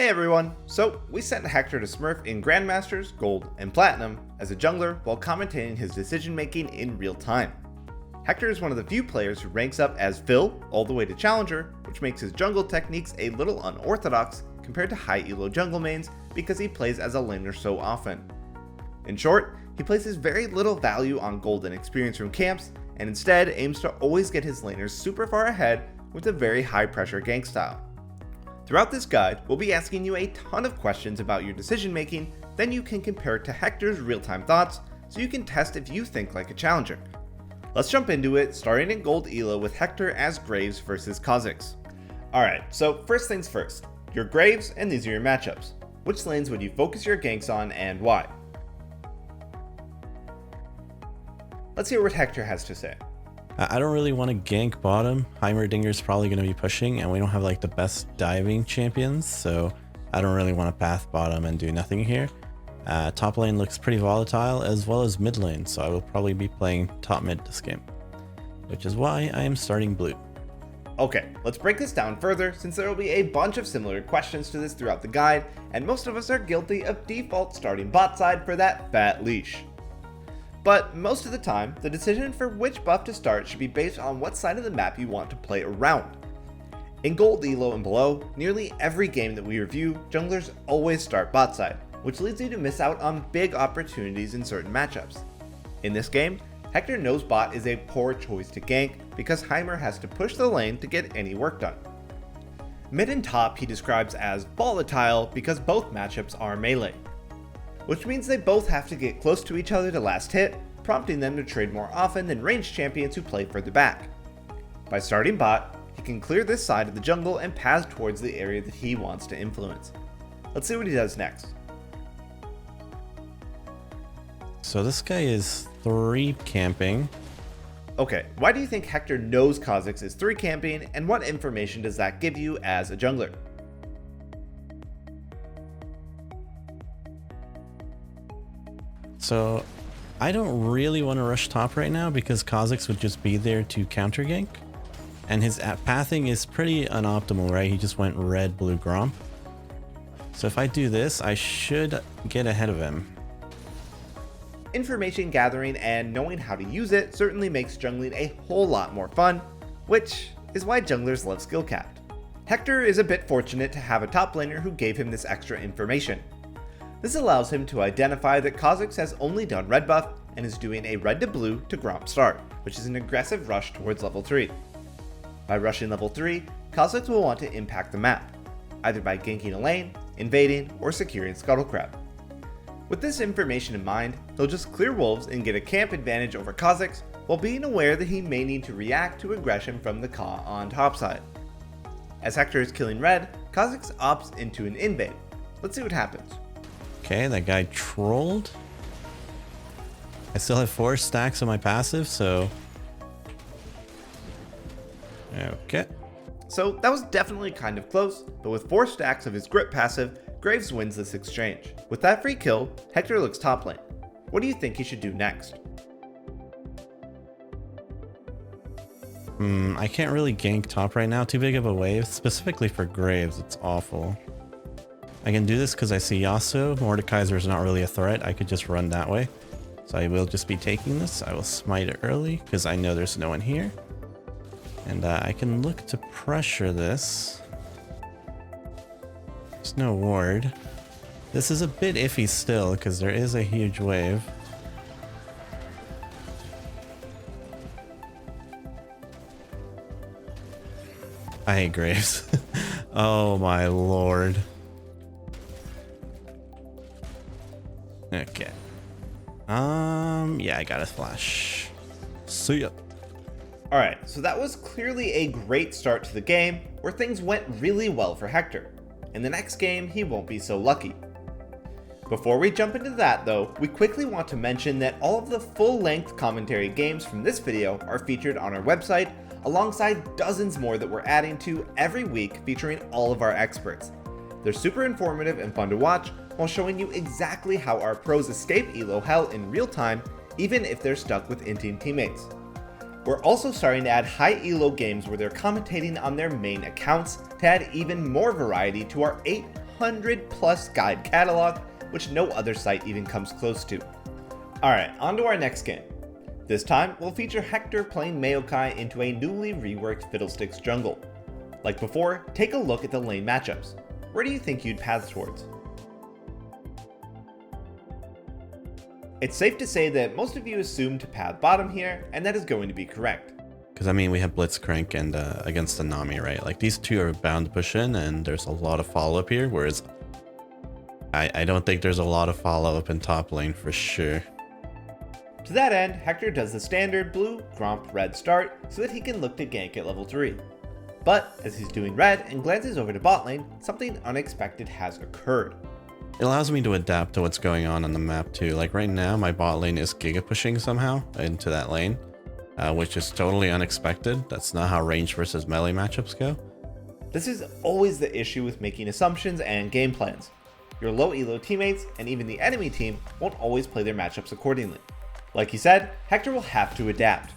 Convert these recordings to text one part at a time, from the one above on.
Hey everyone, so we sent Hector to smurf in Grandmasters, Gold, and Platinum as a jungler while commentating his decision making in real time. Hector is one of the few players who ranks up as Phil all the way to Challenger, which makes his jungle techniques a little unorthodox compared to high elo jungle mains because he plays as a laner so often. In short, he places very little value on gold and experience from camps and instead aims to always get his laners super far ahead with a very high pressure gank style. Throughout this guide, we'll be asking you a ton of questions about your decision making, then you can compare it to Hector's real-time thoughts so you can test if you think like a challenger. Let's jump into it, starting in Gold Elo with Hector as Graves versus Kha'Zix. Alright, so first things first, your Graves and these are your matchups. Which lanes would you focus your ganks on and why? Let's hear what Hector has to say. I don't really want to gank bottom. Heimerdinger's probably going to be pushing, and we don't have like the best diving champions, so I don't really want to path bottom and do nothing here. Top lane looks pretty volatile, as well as mid lane, so I will probably be playing top mid this game, which is why I am starting blue. Okay, let's break this down further since there will be a bunch of similar questions to this throughout the guide, and most of us are guilty of default starting bot side for that fat leash. But most of the time, the decision for which buff to start should be based on what side of the map you want to play around. In Gold Elo and below, nearly every game that we review, junglers always start bot side, which leads you to miss out on big opportunities in certain matchups. In this game, Hector knows bot is a poor choice to gank because Heimer has to push the lane to get any work done. Mid and top he describes as volatile because both matchups are melee, which means they both have to get close to each other to last hit, prompting them to trade more often than ranged champions who play further back. By starting bot, he can clear this side of the jungle and pass towards the area that he wants to influence. Let's see what he does next. So this guy is 3 camping. Okay, why do you think Hector knows Kha'Zix is 3 camping, and what information does that give you as a jungler? So I don't really want to rush top right now because Kha'Zix would just be there to counter gank. And his pathing is pretty unoptimal, right? He just went red, blue, Gromp. So if I do this, I should get ahead of him. Information gathering and knowing how to use it certainly makes jungling a whole lot more fun, which is why junglers love skillcapped. Hector is a bit fortunate to have a top laner who gave him this extra information. This allows him to identify that Kha'Zix has only done red buff and is doing a red to blue to Gromp start, which is an aggressive rush towards level 3. By rushing level 3, Kha'Zix will want to impact the map, either by ganking a lane, invading, or securing Scuttle Crab. With this information in mind, he'll just clear wolves and get a camp advantage over Kha'Zix while being aware that he may need to react to aggression from the Ka on topside. As Hector is killing red, Kha'Zix opts into an invade. Let's see what happens. Okay, that guy trolled. I still have 4 stacks of my passive, so... Okay. So that was definitely kind of close, but with 4 stacks of his grip passive, Graves wins this exchange. With that free kill, Hector looks top lane. What do you think he should do next? I can't really gank top right now, too big of a wave, specifically for Graves, it's awful. I can do this because I see Yasuo. Mordekaiser is not really a threat. I could just run that way. So I will just be taking this. I will smite it early because I know there's no one here. And I can look to pressure this. There's no ward. This is a bit iffy still because there is a huge wave. I hate Graves. Oh my lord. Okay. Yeah, I got a flash. See ya. Alright, so that was clearly a great start to the game, where things went really well for Hector. In the next game, he won't be so lucky. Before we jump into that though, we quickly want to mention that all of the full-length commentary games from this video are featured on our website, alongside dozens more that we're adding to every week featuring all of our experts. They're super informative and fun to watch, while showing you exactly how our pros escape elo hell in real time, even if they're stuck with inting teammates. We're also starting to add high elo games where they're commentating on their main accounts to add even more variety to our 100+ guide catalog, which no other site even comes close to. Alright, on to our next game. This time, we'll feature Hector playing moakai into a newly reworked Fiddlesticks jungle. Like before, take a look at the lane matchups. Where do you think you'd path towards? It's safe to say that most of you assume to path bottom here, and that is going to be correct. Because I mean, we have Blitzcrank and against the Nami, right? Like these two are bound to push in, and there's a lot of follow-up here, whereas I don't think there's a lot of follow-up in top lane for sure. To that end, Hector does the standard blue, gromp, red start so that he can look to gank at level 3. But as he's doing red and glances over to bot lane, something unexpected has occurred. It allows me to adapt to what's going on the map too. Like right now, my bot lane is giga pushing somehow into that lane, which is totally unexpected. That's not how range versus melee matchups go. This is always the issue with making assumptions and game plans. Your low elo teammates and even the enemy team won't always play their matchups accordingly. Like he said, Hector will have to adapt.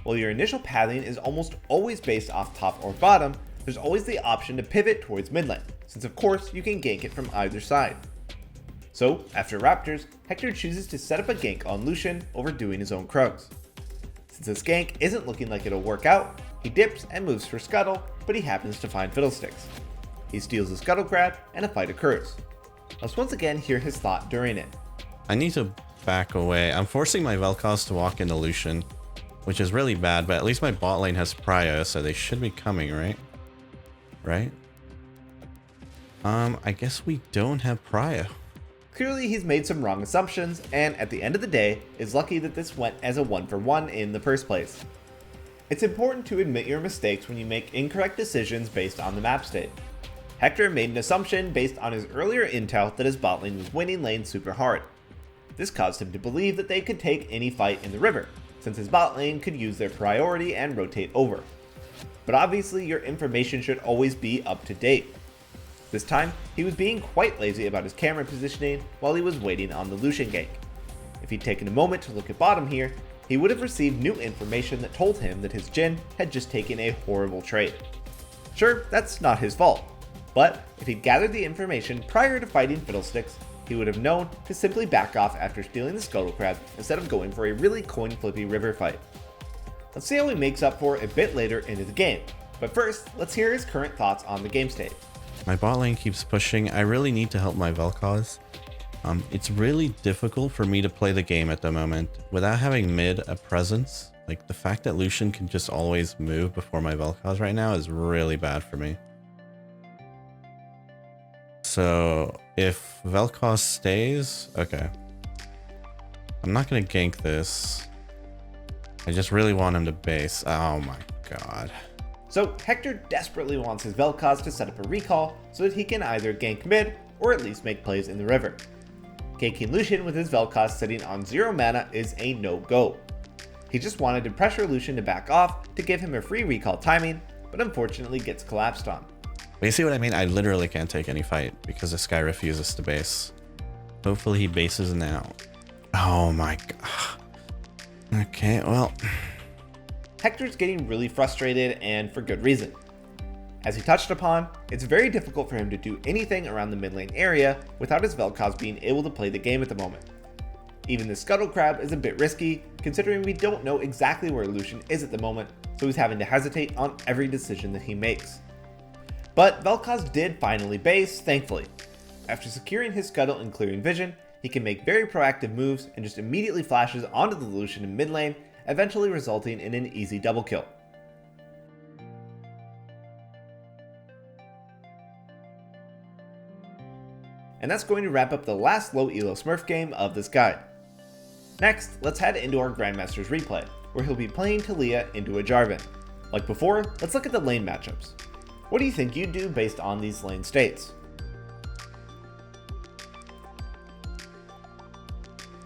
While your initial pathing is almost always based off top or bottom, there's always the option to pivot towards mid lane, since of course you can gank it from either side. So, after Raptors, Hector chooses to set up a gank on Lucian over doing his own Krugs. Since this gank isn't looking like it'll work out, he dips and moves for Scuttle, but he happens to find Fiddlesticks. He steals the Scuttle Crab, and a fight occurs. Let's once again hear his thought during it. I need to back away. I'm forcing my Vel'Koz to walk into Lucian, which is really bad, but at least my bot lane has Prio, so they should be coming, right? Right? I guess we don't have Prio. Clearly he's made some wrong assumptions, and at the end of the day, is lucky that this went as a 1-for-1 in the first place. It's important to admit your mistakes when you make incorrect decisions based on the map state. Hector made an assumption based on his earlier intel that his bot lane was winning lane super hard. This caused him to believe that they could take any fight in the river, since his bot lane could use their priority and rotate over. But obviously your information should always be up to date. This time, he was being quite lazy about his camera positioning while he was waiting on the Lucian gank. If he'd taken a moment to look at bottom here, he would have received new information that told him that his Jhin had just taken a horrible trade. Sure, that's not his fault, but if he'd gathered the information prior to fighting Fiddlesticks, he would have known to simply back off after stealing the Scuttle Crab instead of going for a really coin flippy river fight. Let's see how he makes up for it a bit later into the game, but first, let's hear his current thoughts on the game state. My bot lane keeps pushing. I really need to help my Vel'Koz. It's really difficult for me to play the game at the moment without having mid a presence. Like the fact that Lucian can just always move before my Vel'Koz right now is really bad for me. So if Vel'Koz stays, okay. I'm not gonna gank this. I just really want him to base. Oh my god. So Hector desperately wants his Vel'Koz to set up a recall so that he can either gank mid or at least make plays in the river. Ganking Lucian with his Vel'Koz sitting on 0 mana is a no-go. He just wanted to pressure Lucian to back off to give him a free recall timing, but unfortunately gets collapsed on. But you see what I mean? I literally can't take any fight because this guy refuses to base. Hopefully he bases now. Oh my god. Okay, well. Hector's getting really frustrated, and for good reason. As he touched upon, it's very difficult for him to do anything around the mid lane area without his Vel'Koz being able to play the game at the moment. Even the Scuttle Crab is a bit risky, considering we don't know exactly where Lucian is at the moment, so he's having to hesitate on every decision that he makes. But Vel'Koz did finally base, thankfully. After securing his Scuttle and clearing vision, he can make very proactive moves and just immediately flashes onto the Lucian in mid lane, eventually resulting in an easy double kill. And that's going to wrap up the last low elo smurf game of this guide. Next, let's head into our Grandmasters Replay, where he'll be playing Taliyah into a Jarvan. Like before, let's look at the lane matchups. What do you think you'd do based on these lane states?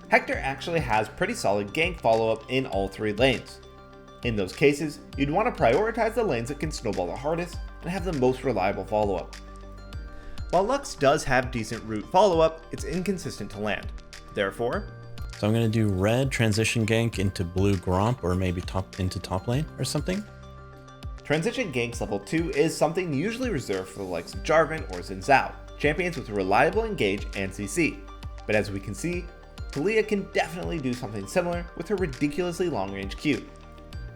Hector actually has pretty solid gank follow-up in all 3 lanes. In those cases, you'd want to prioritize the lanes that can snowball the hardest and have the most reliable follow-up. While Lux does have decent root follow-up, it's inconsistent to land. Therefore, so I'm gonna do red transition gank into blue gromp, or maybe into top lane or something. transition ganks level 2 is something usually reserved for the likes of Jarvan or Xin Zhao. champions with reliable engage and CC, but as we can see, Taliyah can definitely do something similar with her ridiculously long-range Q.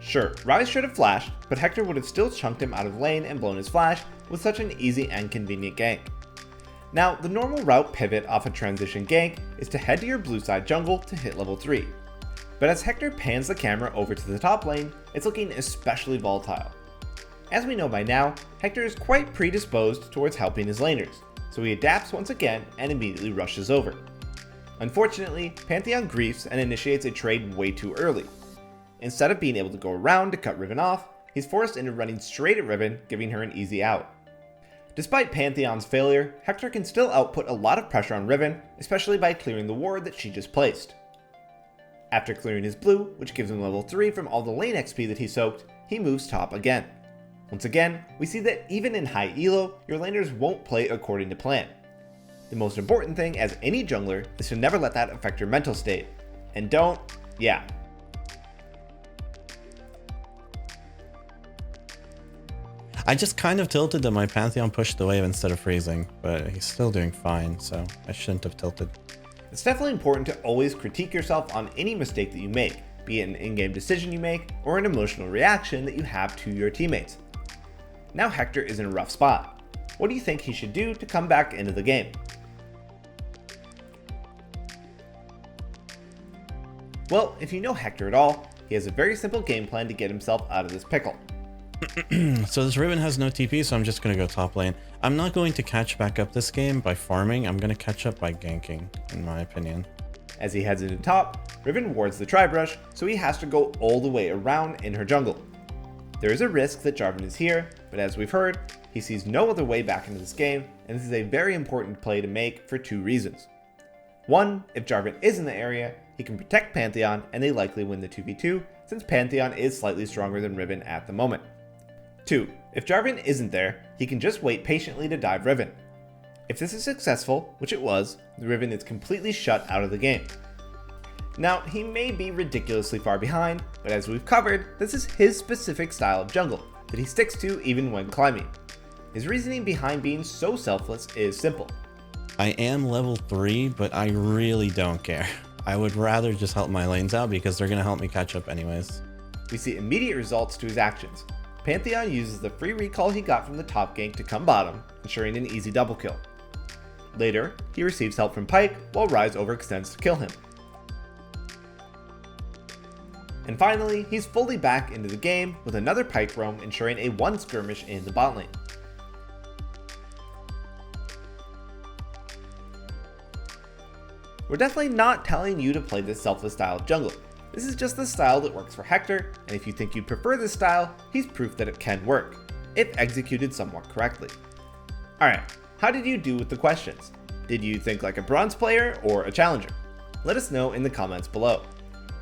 Sure, Ryze should have flashed, but Hector would have still chunked him out of lane and blown his flash with such an easy and convenient gank. Now, the normal route pivot off a transition gank is to head to your blue side jungle to hit level 3. But as Hector pans the camera over to the top lane, it's looking especially volatile. As we know by now, Hector is quite predisposed towards helping his laners, so he adapts once again and immediately rushes over. Unfortunately, Pantheon griefs and initiates a trade way too early. Instead of being able to go around to cut Riven off, he's forced into running straight at Riven, giving her an easy out. Despite Pantheon's failure, Hector can still output a lot of pressure on Riven, especially by clearing the ward that she just placed. After clearing his blue, which gives him level 3 from all the lane XP that he soaked, he moves top again. Once again, we see that even in high elo, your laners won't play according to plan. The most important thing as any jungler is to never let that affect your mental state. And don't, I just kind of tilted that my Pantheon pushed the wave instead of freezing, but he's still doing fine, so I shouldn't have tilted. It's definitely important to always critique yourself on any mistake that you make, be it an in-game decision you make or an emotional reaction that you have to your teammates. Now Hector is in a rough spot. What do you think he should do to come back into the game? Well, if you know Hector at all, he has a very simple game plan to get himself out of this pickle. So this Riven has no TP, so I'm just going to go top lane. I'm not going to catch back up this game by farming, I'm going to catch up by ganking, in my opinion. As he heads into top, Riven wards the Tri-Brush, so he has to go all the way around in her jungle. There is a risk that Jarvan is here, but as we've heard, he sees no other way back into this game, and this is a very important play to make for 2 reasons. 1, if Jarvan is in the area, he can protect Pantheon and they likely win the 2v2, since Pantheon is slightly stronger than Riven at the moment. 2, if Jarvan isn't there, he can just wait patiently to dive Riven. If this is successful, which it was, the Riven is completely shut out of the game. Now, he may be ridiculously far behind, but as we've covered, this is his specific style of jungle that he sticks to even when climbing. His reasoning behind being so selfless is simple. I am level 3, but I really don't care. I would rather just help my lanes out because they're going to help me catch up anyways. We see immediate results to his actions. Pantheon uses the free recall he got from the top gank to come bottom, ensuring an easy double kill. Later, he receives help from Pyke while Ryze overextends to kill him. And finally, he's fully back into the game with another Pyke roam ensuring a 1 skirmish in the bot lane. We're definitely not telling you to play this selfless style of jungle. This is just the style that works for Hector, and if you think you'd prefer this style, he's proof that it can work, if executed somewhat correctly. Alright, how did you do with the questions? Did you think like a bronze player or a challenger? Let us know in the comments below.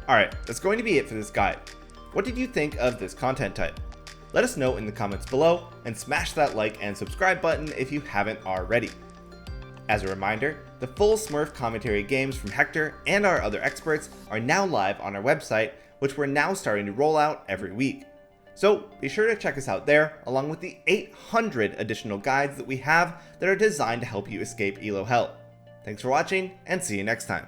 Alright, that's going to be it for this guide. What did you think of this content type? Let us know in the comments below, and smash that like and subscribe button if you haven't already. As a reminder, the full Smurf commentary games from Hector and our other experts are now live on our website, which we're now starting to roll out every week. So be sure to check us out there, along with the 800 additional guides that we have that are designed to help you escape elo hell. Thanks for watching, and see you next time.